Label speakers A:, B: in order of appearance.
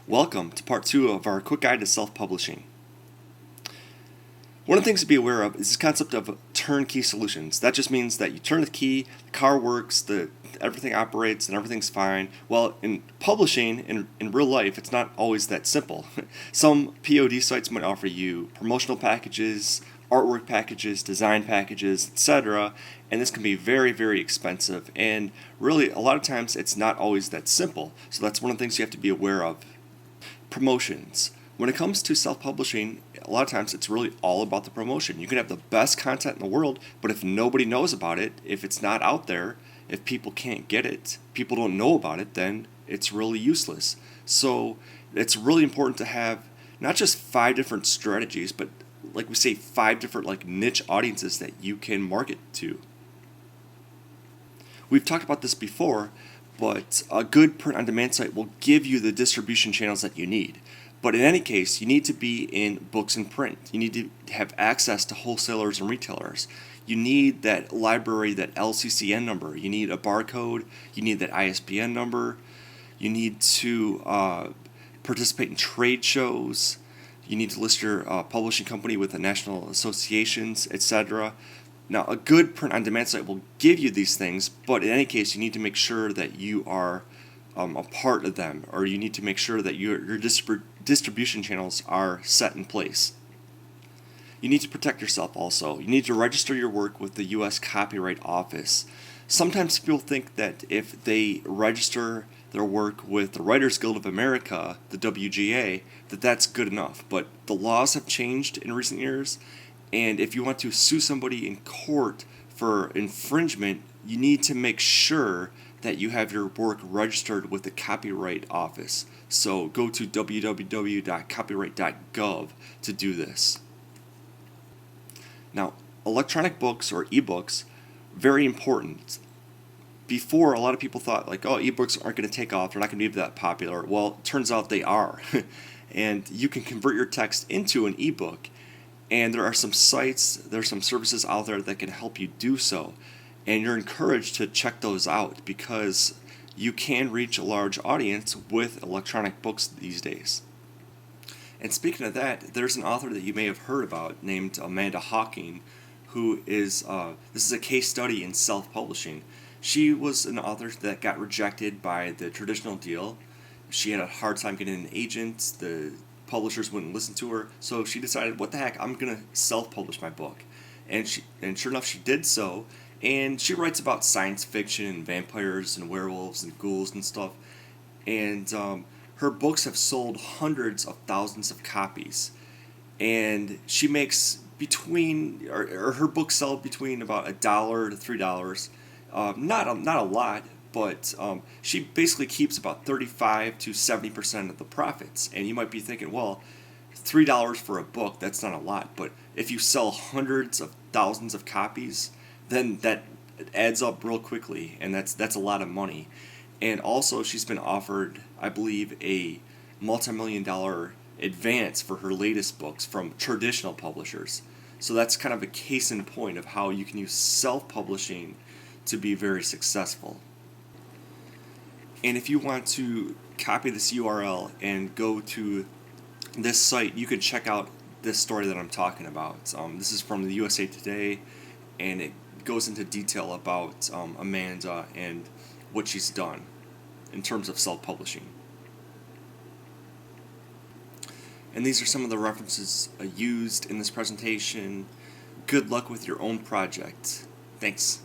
A: Welcome to part 2 of our quick guide to self-publishing. One of the things to be aware of is this concept of turnkey solutions. That just means that you turn the key, the car works, everything operates, and everything's fine. Well, in publishing, in real life, it's not always that simple. Some POD sites might offer you promotional packages, artwork packages, design packages, etc. And this can be very, very expensive. And really, a lot of times, it's not always that simple. So that's one of the things you have to be aware of. Promotions. When it comes to self-publishing, a lot of times it's really all about the promotion. You can have the best content in the world, but if nobody knows about it, if it's not out there, if people can't get it, people don't know about it, then it's really useless. So it's really important to have not just 5 different strategies, but like we say, 5 different niche audiences that you can market to. We've talked about this before, but a good print-on-demand site will give you the distribution channels that you need. But in any case, you need to be in books and print. You need to have access to wholesalers and retailers. You need that library, that LCCN number. You need a barcode. You need that ISBN number. You need to participate in trade shows. You need to list your publishing company with the national associations, etc. Now, a good print-on-demand site will give you these things, but in any case, you need to make sure that you are a part of them, or you need to make sure that your distribution channels are set in place. You need to protect yourself also. You need to register your work with the U.S. Copyright Office. Sometimes people think that if they register their work with the Writers Guild of America, the WGA, that's good enough. But the laws have changed in recent years, and if you want to sue somebody in court for infringement, you need to make sure that you have your work registered with the Copyright Office. So go to www.copyright.gov to do this. Now, electronic books or ebooks, very important. Before, a lot of people thought ebooks aren't going to take off, they're not going to be that popular. Well, it turns out they are. And you can convert your text into an ebook. And there are some sites, there's some services out there that can help you do so. And you're encouraged to check those out because you can reach a large audience with electronic books these days. And speaking of that, there's an author that you may have heard about named Amanda Hocking, who is, this is a case study in self-publishing. She was an author that got rejected by the traditional deal. She had a hard time getting an agent. The publishers wouldn't listen to her, so she decided, what the heck, I'm going to self-publish my book. And sure enough, she did so. And she writes about science fiction and vampires and werewolves and ghouls and stuff. And her books have sold hundreds of thousands of copies. And she makes or her books sell between about $1 to $3. Not a lot, but she basically keeps about 35 to 70% of the profits. And you might be thinking, well, $3 for a book, that's not a lot. But if you sell hundreds of thousands of copies, then that adds up real quickly, and that's a lot of money. And also, she's been offered, I believe, a multi-million-dollar advance for her latest books from traditional publishers. So that's kind of a case in point of how you can use self-publishing to be very successful. And if you want to copy this URL and go to this site, you can check out this story that I'm talking about. This is from the USA Today, and it goes into detail about Amanda and what she's done in terms of self-publishing. And these are some of the references used in this presentation. Good luck with your own project. Thanks.